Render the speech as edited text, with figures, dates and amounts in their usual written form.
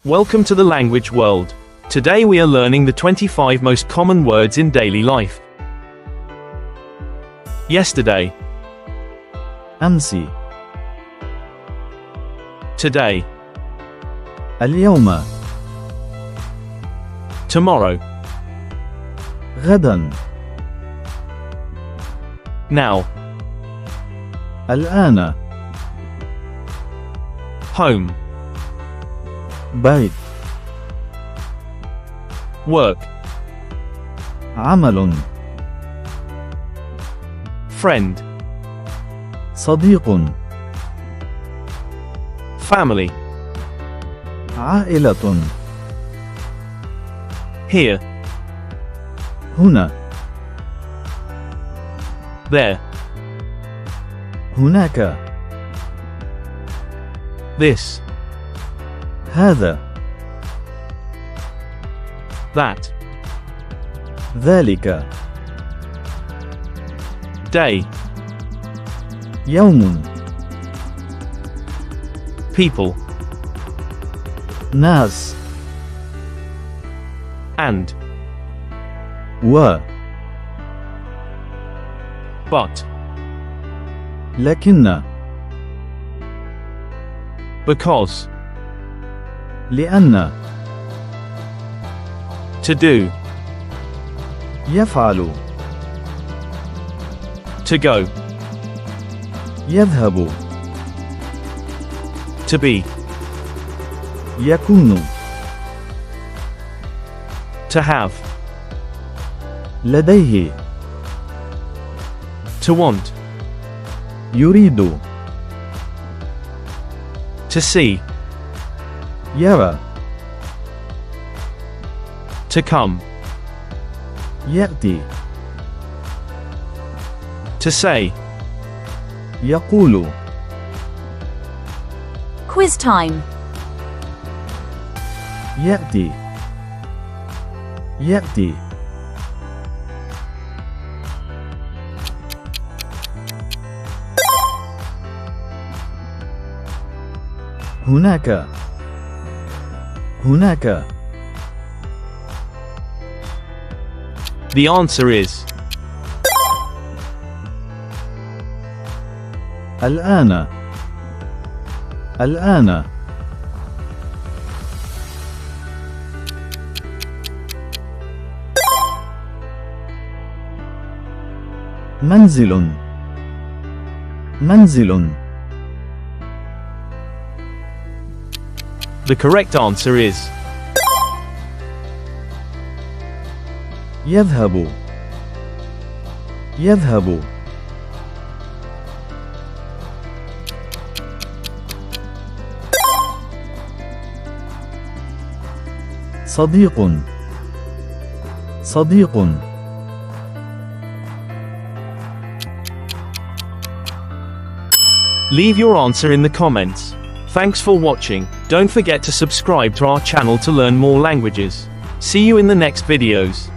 Welcome to the language world. Today we are learning the 25 most common words in daily life. Yesterday, أمس. today, اليوم. tomorrow, غدا. now, الآن. home, بيت. work, عمل. friend, صديق. family, عائلة. here, هنا. there, هناك. this, هذا. that, ذلك. day, يوم. people, ناس. and, و. but, لكن. because, لأن. to do, يفعل. to go, يذهب. to be, يكون. to have, لديه. to want, يريد. to see, يرى. to come, يأتي. to say. يقول. Quiz time. يأتي. يأتي. هناك. هناك. The answer is الآن. الآن. منزل. منزل. the correct answer is يذهب. يذهب. صديق. صديق. Leave your answer in the comments. Thanks for watching. Don't forget to subscribe to our channel to learn more languages. See you in the next videos.